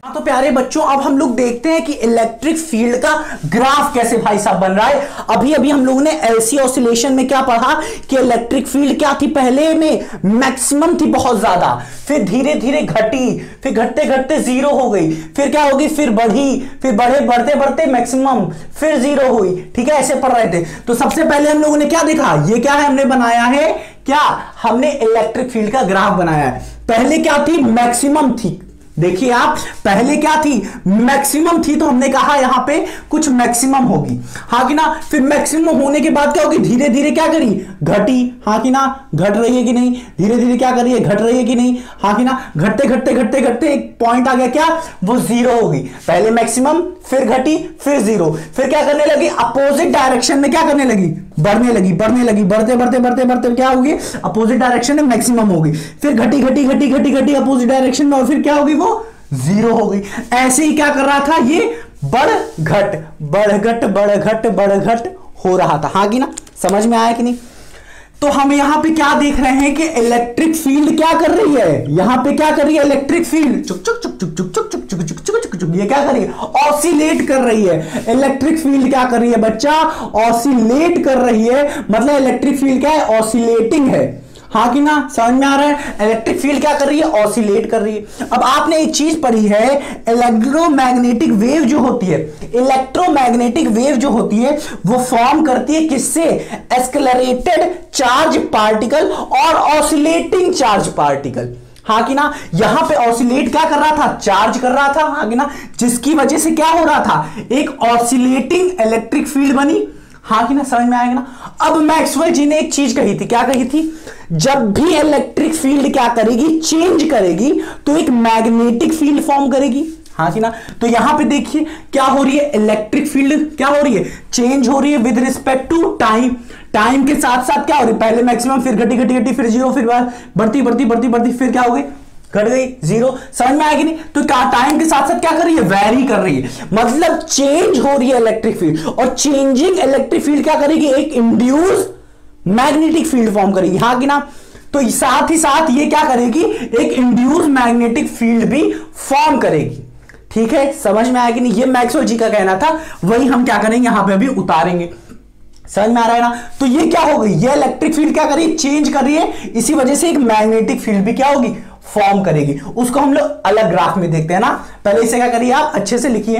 तो प्यारे बच्चों, अब हम लोग देखते हैं कि इलेक्ट्रिक फील्ड का ग्राफ कैसे भाई साहब बन रहा है। अभी अभी हम लोगों ने एलसी ऑसिलेशन में क्या पढ़ा कि इलेक्ट्रिक फील्ड क्या थी, पहले में मैक्सिमम थी बहुत ज्यादा, फिर धीरे धीरे घटी, फिर घटते घटते जीरो हो गई, फिर क्या होगी, फिर बढ़ी, फिर बढ़े बढ़ते बढ़ते मैक्सिमम, फिर जीरो हुई, ठीक है, ऐसे पढ़ रहे थे। तो सबसे पहले हम लोगों ने क्या देखा, ये क्या है, हमने बनाया है क्या, हमने इलेक्ट्रिक फील्ड का ग्राफ बनाया है। पहले क्या थी, मैक्सिमम थी, देखिए आप, पहले क्या थी, मैक्सिमम थी, तो हमने कहा यहां पे कुछ मैक्सिमम होगी, हाँ कि ना। फिर मैक्सिमम होने के बाद क्या होगी, धीरे धीरे क्या करी, घटी, हाँ कि ना। घट रही है कि नहीं, धीरे धीरे क्या करी है, घट रही है कि नहीं, हाँ कि ना। घटते घटते घटते घटते एक पॉइंट आ गया, क्या, वो जीरो होगी। पहले मैक्सिमम, फिर घटी, फिर जीरो, फिर क्या करने लगी, अपोजिट डायरेक्शन में क्या करने लगी, बढ़ने लगी, बढ़ने लगी, बढ़ते बढ़ते बढ़ते बढ़ते क्या होगी, अपोजिट डायरेक्शन में मैक्सिमम होगी, फिर घटी घटी घटी घटी घटी अपोजिट डायरेक्शन में, और फिर क्या होगी, वो जीरो हो गई। ऐसे ही क्या कर रहा था, ये बढ़ घट बढ़ घट बढ़ घट बढ़ घट हो रहा था, हाँ कि ना। समझ में आया कि नहीं। तो हम यहां पे क्या देख रहे हैं कि इलेक्ट्रिक फील्ड क्या कर रही है, यहां पे क्या कर रही है, इलेक्ट्रिक फील्ड चुक चुक चुक चुक चुक चुक चुक चुक चुक चुक चुक चुक, ये क्या कर रही है, ऑसिलेट कर रही है। इलेक्ट्रिक फील्ड क्या कर रही है बच्चा, ऑसिलेट कर रही है, मतलब इलेक्ट्रिक फील्ड क्या है, ऑसिलेटिंग है, हाँ कि ना। समझ में आ रहा है, इलेक्ट्रिक फील्ड क्या कर रही है, ऑसिलेट कर रही है। अब आपने एक चीज पढ़ी है, इलेक्ट्रोमैग्नेटिक वेव जो होती है, इलेक्ट्रोमैग्नेटिक वेव जो होती है वो फॉर्म करती है किससे, एक्सेलरेटेड चार्ज पार्टिकल और ऑसिलेटिंग चार्ज पार्टिकल, हाँ कि ना। यहां पे ऑसिलेट क्या कर रहा था, चार्ज कर रहा था, हाँ कि ना, जिसकी वजह से क्या हो रहा था, एक ऑसिलेटिंग इलेक्ट्रिक फील्ड बनी, हाँ कि ना। समझ में आएगा ना। अब मैक्सवेल जी ने एक चीज कही थी, क्या कही थी, जब भी इलेक्ट्रिक फील्ड क्या करेगी, चेंज करेगी, तो एक मैग्नेटिक फील्ड फॉर्म करेगी, हाँ कि ना। तो यहां पे देखिए क्या हो रही है, इलेक्ट्रिक फील्ड क्या हो रही है, चेंज हो रही है with respect to time. Time के साथ साथ क्या हो रही है, पहले मैक्सिमम, फिर घटी घटी घटी, फिर जीरो, फिर बढ़ती बढ़ती बढ़ती बढ़ती, फिर क्या हो गई, घट गई, जीरो। समझ में आएगी नहीं। तो टाइम के साथ साथ क्या कर रही है, वेरी कर रही है, मतलब चेंज हो रही है इलेक्ट्रिक फील्ड, और चेंजिंग इलेक्ट्रिक फील्ड क्या करेगी, एक इंड्यूस मैग्नेटिक फील्ड फॉर्म करेगी, हाँ कि ना। तो साथ ही साथ ये क्या करेगी, एक इंड्यूस मैग्नेटिक फील्ड भी फॉर्म करेगी, ठीक है। समझ में आएगी नहीं, ये मैक्सवेल जी का कहना था, वही हम क्या करेंगे, यहां पे अभी उतारेंगे। समझ में आ रहा है ना। तो ये क्या हो गई, ये इलेक्ट्रिक फील्ड क्या कर रही है, चेंज कर रही है, इसी वजह से एक मैग्नेटिक फील्ड भी क्या होगी, फॉर्म करेगी। उसको हम लोग अलग ग्राफ में देखते हैं ना। पहले इसे क्या करिए, आप अच्छे से लिखिए।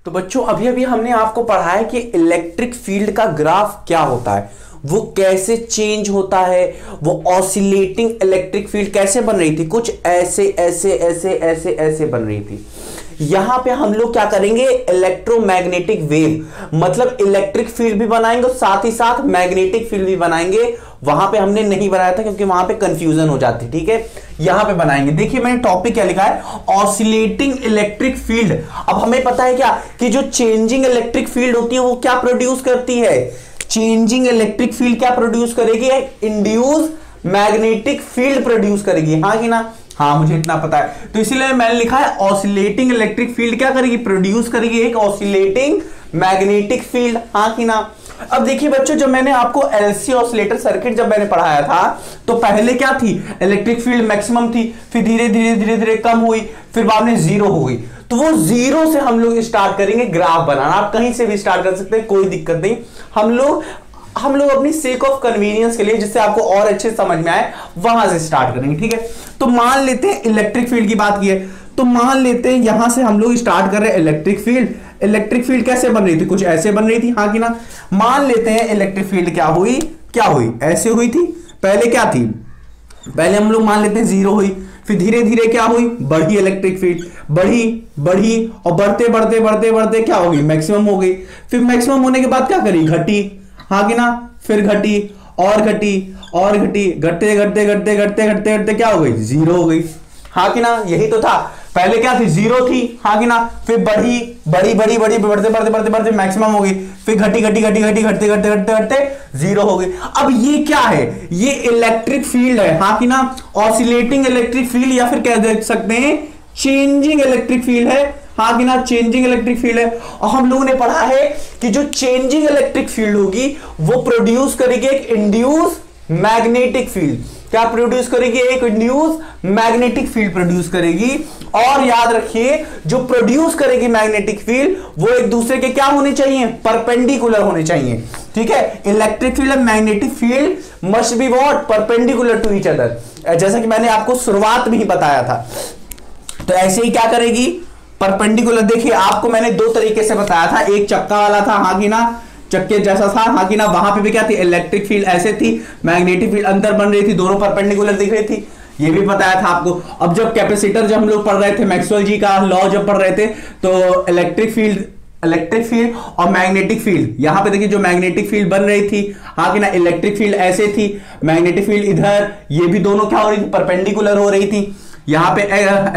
तो बच्चों, अभी अभी हमने आपको पढ़ा है कि इलेक्ट्रिक फील्ड का ग्राफ क्या होता है, वो कैसे चेंज होता है, वो ऑसिलेटिंग इलेक्ट्रिक फील्ड कैसे बन रही थी, कुछ ऐसे ऐसे ऐसे ऐसे ऐसे बन रही थी। यहां पे हम लोग क्या करेंगे, इलेक्ट्रोमैग्नेटिक वेव, मतलब इलेक्ट्रिक फील्ड भी बनाएंगे और साथ ही साथ मैग्नेटिक फील्ड भी बनाएंगे। वहां पे हमने नहीं बनाया था क्योंकि वहां पे कंफ्यूजन हो जाती, ठीक है। यहां पे बनाएंगे। देखिए मैंने टॉपिक क्या लिखा है, ऑसिलेटिंग इलेक्ट्रिक फील्ड। अब हमें पता है क्या कि जो चेंजिंग इलेक्ट्रिक फील्ड होती है वो क्या प्रोड्यूस करती है, चेंजिंग इलेक्ट्रिक फील्ड क्या प्रोड्यूस करेगी, इंड्यूस मैग्नेटिक फील्ड प्रोड्यूस करेगी, हाँ कि ना। हाँ मुझे इतना पता है, तो इसीलिए मैंने लिखा है ऑसिलेटिंग इलेक्ट्रिक फील्ड क्या करेगी, प्रोड्यूस करेगी एक ऑसिलेटिंग मैग्नेटिक फील्ड, हाँ कि ना। अब देखिए बच्चों, जब मैंने आपको एलसी ऑसिलेटर सर्किट जब मैंने पढ़ाया था तो पहले क्या थी, इलेक्ट्रिक फील्ड मैक्सिमम थी, फिर धीरे धीरे धीरे धीरे कम हुई, फिर बाद में जीरो हो गई। तो वो जीरो से हम लोग स्टार्ट करेंगे ग्राफ बनाना। आप कहीं से भी स्टार्ट कर सकते हैं, कोई दिक्कत नहीं। हम लोग अपनी सेक ऑफ कन्वीनियंस के लिए, जिससे आपको और अच्छे समझ में आए, वहां से स्टार्ट करेंगे, ठीक है। तो मान लेते हैं इलेक्ट्रिक फील्ड की बात की है, तो मान लेते हैं यहां से हम लोग स्टार्ट कर रहे हैं इलेक्ट्रिक फील्ड। इलेक्ट्रिक फील्ड कैसे बन रही थी, कुछ ऐसे बन रही थी, हाँ कि ना। मान लेते हैं इलेक्ट्रिक फील्ड क्या हुई, ऐसे हुई थी। पहले क्या थी, पहले हम लोग मान लेते हैं जीरो हुई, फिर धीरे धीरे क्या हुई, बढ़ी इलेक्ट्रिक फील्ड, बढ़ी और बढ़ते बढ़ते बढ़ते बढ़ते क्या होगी, मैक्सिमम हो गई। फिर मैक्सिमम होने के बाद क्या करी, घटी, हाँ कि ना। फिर घटी और घटी और घटी, घटते घटते घटते घटते घटते घटते क्या हो गई, जीरो हो गई, हाँ कि ना। यही तो था, पहले क्या थी, जीरो थी, हाँ कि ना। फिर बढ़ी बढ़ी बढ़ी बढ़ी बढ़ते बढ़ते बढ़ते बढ़ते मैक्सिमम हो गई, फिर घटी घटी घटी घटी घटते घटते घटते घटते जीरो हो गई। अब ये क्या है, ये इलेक्ट्रिक फील्ड है, हाँ कि ना। ऑसिलेटिंग इलेक्ट्रिक फील्ड या फिर क्या देख सकते हैं, चेंजिंग इलेक्ट्रिक फील्ड है, हाँ कि ना। चेंजिंग इलेक्ट्रिक फील्ड है। और हम लोगों ने पढ़ा है कि जो चेंजिंग इलेक्ट्रिक फील्ड होगी वो प्रोड्यूस करेगी एक इंड्यूस मैग्नेटिक फील्ड। क्या प्रोड्यूस करेगी, एक इंड्यूस मैग्नेटिक फील्ड प्रोड्यूस करेगी। और याद रखिए, जो प्रोड्यूस करेगी मैग्नेटिक फील्ड वो एक दूसरे के क्या होने चाहिए, परपेंडिकुलर होने चाहिए, ठीक है। Electric field and magnetic field must be what, perpendicular to each other, जैसा कि मैंने आपको शुरुआत में ही बताया था। तो ऐसे ही क्या करेगी, परपेंडिकुलर। देखिए आपको मैंने दो तरीके से बताया था, एक चक्का वाला था, हाँ कि ना, चक्के जैसा था, हाँ कि ना। वहां पे भी क्या थी, इलेक्ट्रिक फील्ड ऐसे थी, मैग्नेटिक फील्ड अंदर बन रही थी, दोनों परपेंडिकुलर दिख रही थी, ये भी बताया था आपको। अब जब कैपेसिटर जब हम लोग पढ़ रहे थे, मैक्सवेल जी का लॉ जब पढ़ रहे थे, तो इलेक्ट्रिक फील्ड और मैग्नेटिक फील्ड, यहां पे देखिए जो मैग्नेटिक फील्ड बन रही थी, हाँ कि ना। इलेक्ट्रिक फील्ड ऐसे थी, मैग्नेटिक फील्ड इधर, ये भी दोनों क्या हो रही थी, परपेंडिकुलर हो रही थी। यहां पे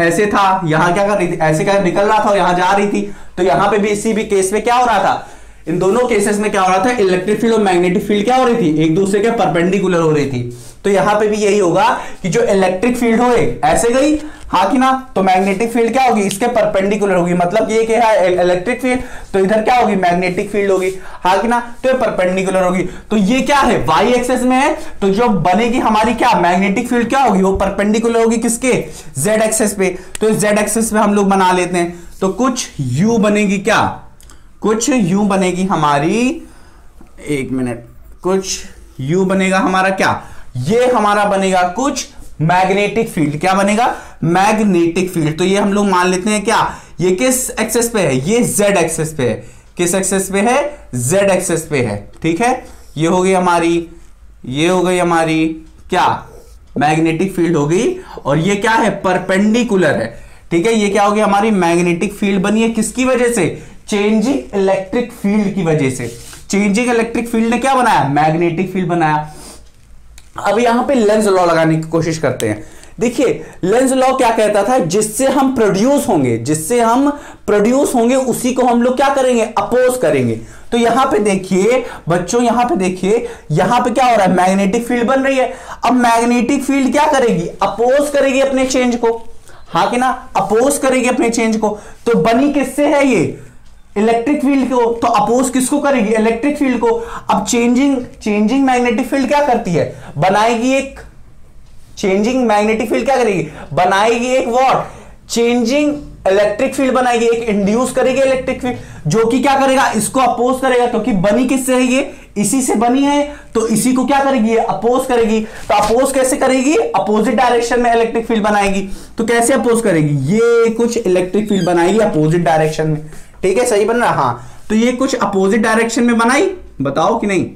ऐसे था, यहां क्या कर रही थी, ऐसे क्या निकल रहा था और यहां जा रही थी। तो यहां पे भी इसी भी केस में क्या हो रहा था, इन दोनों केसेस में क्या हो रहा था, इलेक्ट्रिक फील्ड और मैग्नेटिक फील्ड क्या हो रही थी, एक दूसरे के परपेंडिकुलर हो रही थी। तो यहां पे भी यही होगा कि जो इलेक्ट्रिक फील्ड हो ऐसे गई, हाँ कि ना, तो मैग्नेटिक फील्ड क्या होगी, इसके परपेंडिकुलर होगी। मतलब ये क्या है, इलेक्ट्रिक फील्ड, तो इधर क्या होगी, मैग्नेटिक फील्ड होगी, हाँ कि ना। तो ये परपेंडिकुलर होगी। तो ये क्या है, वाई एक्सेस में है, तो जो बनेगी हमारी क्या, मैग्नेटिक फील्ड क्या होगी, वो परपेंडिकुलर होगी किसके, जेड एक्सेस पे। तो इस जेड एक्सेस पे हम लोग बना लेते हैं, तो कुछ यू बनेगी, क्या, कुछ यू बनेगी हमारी, एक मिनट, कुछ यू बनेगा हमारा क्या, ये हमारा बनेगा कुछ मैग्नेटिक फील्ड। क्या बनेगा, मैग्नेटिक फील्ड। तो ये हम लोग मान लेते हैं क्या, ये किस एक्सेस पे है, ये जेड एक्सेस पे है। किस एक्सेस पे है, जेड एक्सेस पे है, ठीक है। ये हो गई हमारी, ये हो गई हमारी क्या, मैग्नेटिक फील्ड हो गई। और ये क्या है, परपेंडिकुलर है, ठीक है। ये क्या होगी, हमारी मैग्नेटिक फील्ड बनी है, किसकी वजह से, चेंजिंग इलेक्ट्रिक फील्ड की वजह से। चेंजिंग इलेक्ट्रिक फील्ड ने क्या बनाया, मैग्नेटिक फील्ड बनाया। अब यहां पे लेंज लॉ लगाने की कोशिश करते हैं। देखिए लेंज लॉ क्या कहता था, जिससे हम प्रोड्यूस होंगे उसी को हम लोग क्या करेंगे, अपोज करेंगे। तो यहां पे देखिए बच्चों, यहां पे देखिए, यहां पे क्या हो रहा है, मैग्नेटिक फील्ड बन रही है। अब मैग्नेटिक फील्ड क्या करेगी, अपोज करेगी अपने चेंज को, हाँ कि ना, अपोज करेगी अपने चेंज को। तो बनी किससे है ये, इलेक्ट्रिक फील्ड को, तो अपोज किसको करेगी, इलेक्ट्रिक फील्ड को। अब चेंजिंग मैग्नेटिक फील्ड क्या करती है, बनाएगी एक, चेंजिंग मैग्नेटिक फील्ड क्या करेगी, बनाएगी एक व्हाट, चेंजिंग इलेक्ट्रिक फील्ड बनाएगी, एक इंड्यूस करेगी इलेक्ट्रिक फील्ड, जो कि क्या करेगा, इसको अपोज करेगा, क्योंकि बनी किससे है, ये इसी से बनी है, तो इसी को क्या करेगी, अपोज करेगी। तो अपोज कैसे करेगी, अपोजिट डायरेक्शन में इलेक्ट्रिक फील्ड बनाएगी। तो कैसे अपोज करेगी, ये कुछ इलेक्ट्रिक फील्ड बनाएगी अपोजिट डायरेक्शन में, ठीक है, सही बन रहा, हाँ। तो ये कुछ अपोजिट डायरेक्शन में बनाई, बताओ कि नहीं,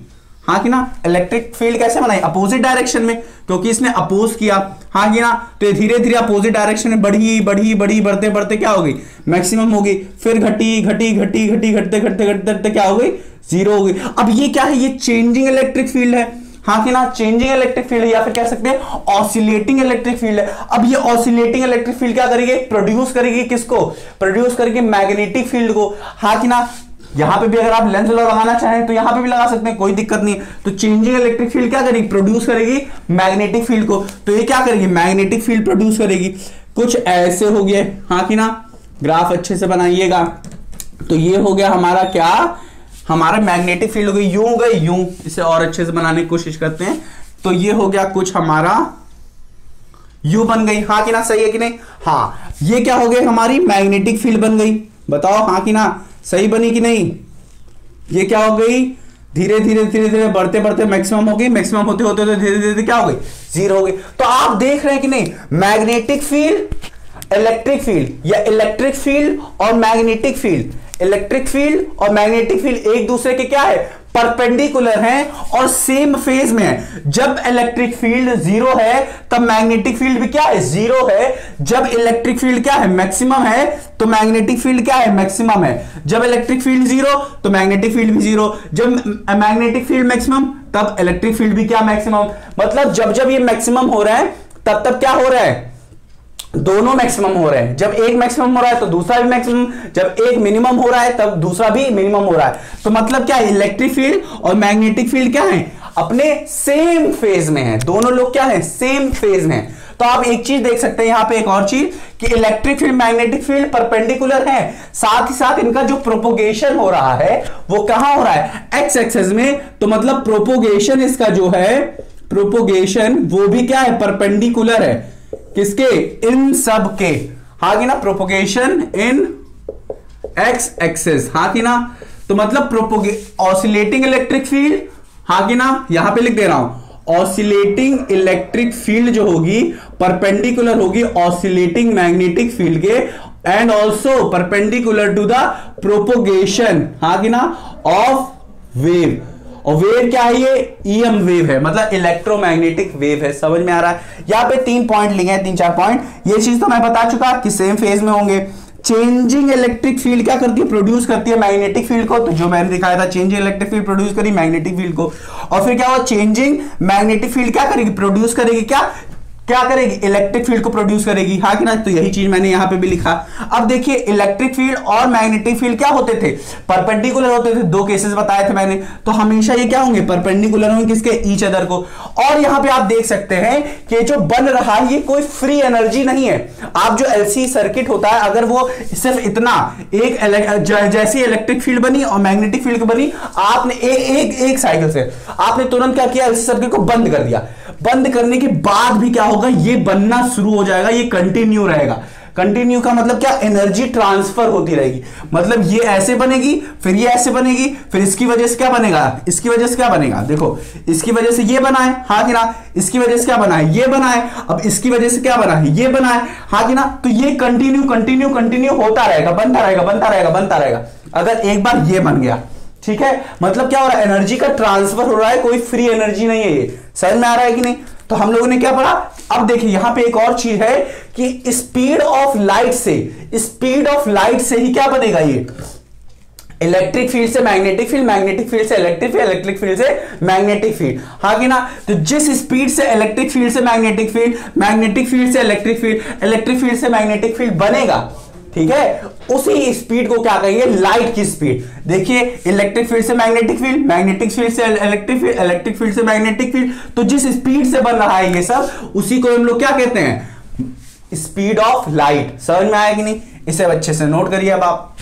हाँ कि ना। इलेक्ट्रिक फील्ड कैसे बनाई, अपोजिट डायरेक्शन में, क्योंकि इसने अपोज किया, हाँ कि ना। तो ये धीरे धीरे अपोजिट डायरेक्शन में बढ़ी बढ़ी बढ़ी, बढ़ते बढ़ते क्या हो गई, मैक्सिमम हो गई। फिर घटी घटी घटी घटी, घटते घटते घटते घटते क्या हो गई, जीरो हो गई। अब ये क्या है, ये चेंजिंग इलेक्ट्रिक फील्ड है, हाँ कि ना, चेंजिंग इलेक्ट्रिक फील्ड है, या फिर कह सकते हैं ऑसिलेटिंग इलेक्ट्रिक फील्ड है। अब ये ऑसिलेटिंग इलेक्ट्रिक फील्ड क्या करेगी, प्रोड्यूस करेगी किसको, प्रोड्यूस करेगी मैग्नेटिक फील्ड को, हाँ कि ना। यहां पे भी अगर आप लेंथ लॉ लगाना चाहें तो यहां पे भी लगा सकते हैं, कोई दिक्कत नहीं है। तो चेंजिंग इलेक्ट्रिक फील्ड क्या करेगी, प्रोड्यूस करेगी मैग्नेटिक फील्ड को। तो ये क्या करेगी, मैग्नेटिक फील्ड प्रोड्यूस करेगी। कुछ ऐसे हो गए, हाँ कि ना, ग्राफ अच्छे से बनाइएगा। तो ये हो गया हमारा क्या, हमारा मैग्नेटिक फील्ड हो गई, यूं गई यूं, इसे और अच्छे से बनाने की कोशिश करते हैं। तो ये हो गया कुछ हमारा यू बन गई, हाँ कि ना, सही है कि नहीं। हाँ, ये क्या हो गई, हमारी मैग्नेटिक फील्ड बन गई। बताओ हाँ कि ना, सही बनी कि नहीं। ये क्या हो गई, धीरे धीरे धीरे धीरे बढ़ते बढ़ते मैक्सिमम हो गई, मैक्सिमम होते होते होते धीरे धीरे क्या हो गई, जीरो हो गई। तो आप देख रहे हैं कि नहीं, मैग्नेटिक फील्ड, इलेक्ट्रिक फील्ड, या इलेक्ट्रिक फील्ड और मैग्नेटिक फील्ड, इलेक्ट्रिक फील्ड और मैग्नेटिक फील्ड एक दूसरे के क्या है, परपेंडिकुलर हैं और सेम फेज में है। जब इलेक्ट्रिक फील्ड जीरो है तब मैग्नेटिक फील्ड भी क्या है, जीरो है। जब इलेक्ट्रिक फील्ड क्या है, मैक्सिमम है, तो मैग्नेटिक फील्ड क्या है, मैक्सिमम है। जब इलेक्ट्रिक फील्ड जीरो तो मैग्नेटिक फील्ड भी जीरो। जब मैग्नेटिक फील्ड मैक्सिमम तब इलेक्ट्रिक फील्ड भी क्या, मैक्सिमम। मतलब जब जब ये मैक्सिमम हो रहा है तब तब क्या हो रहा है, दोनों मैक्सिमम हो रहे हैं। जब एक मैक्सिमम हो रहा है तो दूसरा भी मैक्सिमम, जब एक मिनिमम हो रहा है तब दूसरा भी मिनिमम हो रहा है। तो मतलब क्या है, इलेक्ट्रिक फील्ड और मैग्नेटिक फील्ड क्या है, अपने सेम फेज में है। दोनों लोग क्या है, सेम फेज में है। तो आप एक चीज देख सकते हैं यहां पे, एक और चीज, कि electric field magnetic field perpendicular है, साथ ही साथ इनका जो प्रोपोगेशन हो रहा है वो कहां हो रहा है, एक्स एक्सिस में। तो मतलब प्रोपोगेशन इसका जो है, प्रोपोगेशन वो भी क्या है, परपेंडिकुलर है। किसके, इन सब के, हाँ कि ना, प्रोपोगेशन इन एक्स एक्सिस, हाँ कि ना। तो मतलब ऑसिलेटिंग इलेक्ट्रिक फील्ड, हाँ कि ना, यहां पे लिख दे रहा हूं, ऑसिलेटिंग इलेक्ट्रिक फील्ड जो होगी परपेंडिकुलर होगी ऑसिलेटिंग मैग्नेटिक फील्ड के, and also perpendicular to the propagation, हाँ कि ना, ऑफ वेव। और वेव क्या है, ये ईएम वेव है, मतलब इलेक्ट्रोमैग्नेटिक वेव है। समझ में आ रहा है। यहां पे 3 पॉइंट लिखे हैं, 3-4 पॉइंट। ये चीज तो मैं बता चुका कि सेम फेज में होंगे। चेंजिंग इलेक्ट्रिक फील्ड क्या करती है, प्रोड्यूस करती है मैग्नेटिक फील्ड को। तो जो मैंने दिखाया था, चेंजिंग इलेक्ट्रिक फील्ड प्रोड्यूस करी मैग्नेटिक फील्ड को। और फिर क्या हुआ, चेंजिंग मैग्नेटिक फील्ड क्या करेगी, प्रोड्यूस करेगी क्या करेगी, इलेक्ट्रिक फील्ड को प्रोड्यूस करेगी, हाँ कि ना। तो यही चीज मैंने यहां पे भी लिखा। अब देखिए, इलेक्ट्रिक फील्ड और मैग्नेटिक फील्ड क्या होते थे, परपेंडिकुलर होते थे। 2 केसेस बताए थे मैंने। तो हमेशा ये क्या होंगे, परपेंडिकुलर होंगे, किसके, ईच अदर को। और यहां पे आप देख सकते हैं कि जो बन रहा है ये कोई फ्री एनर्जी नहीं है। आप जो एलसी सर्किट होता है, अगर वो सिर्फ इतना एक जैसी इलेक्ट्रिक फील्ड बनी और मैग्नेटिक फील्ड बनी, आपने एक साइकिल से आपने तुरंत क्या किया, एलसी सर्किट को बंद कर दिया। बंद करने के बाद भी क्या होगा, ये बनना शुरू हो जाएगा, ये कंटिन्यू रहेगा। कंटिन्यू का मतलब क्या, एनर्जी ट्रांसफर होती रहेगी। मतलब ये ऐसे बनेगी, फिर ये ऐसे बनेगी, फिर इसकी वजह से क्या बनेगा, इसकी वजह से क्या बनेगा, देखो इसकी वजह से ये बना है, हाँ कि ना, इसकी वजह से क्या बना है, ये बना है, अब इसकी वजह से क्या बना है, ये बना है, हाँ कि ना। तो ये कंटिन्यू कंटिन्यू कंटिन्यू होता रहेगा, बनता रहेगा, बनता रहेगा, बनता रहेगा। अगर एक बार ये बन गया, ठीक है, मतलब क्या हो रहा है, एनर्जी का ट्रांसफर हो रहा है, कोई फ्री एनर्जी नहीं है। ये समझ में आ रहा है कि नहीं। तो हम लोगों ने क्या पढ़ा। अब देखिए यहां पे एक और चीज है कि स्पीड ऑफ लाइट से ही क्या बनेगा, ये इलेक्ट्रिक फील्ड से मैग्नेटिक फील्ड, मैग्नेटिक फील्ड से इलेक्ट्रिक फील्ड, इलेक्ट्रिक फील्ड से मैग्नेटिक फील्ड, हाँ कि ना। तो जिस स्पीड से इलेक्ट्रिक फील्ड से मैग्नेटिक फील्ड, मैग्नेटिक फील्ड से इलेक्ट्रिक फील्ड, इलेक्ट्रिक फील्ड से मैग्नेटिक फील्ड बनेगा, ठीक है, उसी स्पीड को क्या कहेंगे, लाइट की स्पीड। देखिए, इलेक्ट्रिक फील्ड से मैग्नेटिक फील्ड, मैग्नेटिक फील्ड से इलेक्ट्रिक फील्ड, इलेक्ट्रिक फील्ड से मैग्नेटिक फील्ड। तो जिस स्पीड से बन रहा है ये सब, उसी को हम लोग क्या कहते हैं, स्पीड ऑफ लाइट। समझ में आया कि नहीं, इसे अच्छे से नोट करिए अब आप।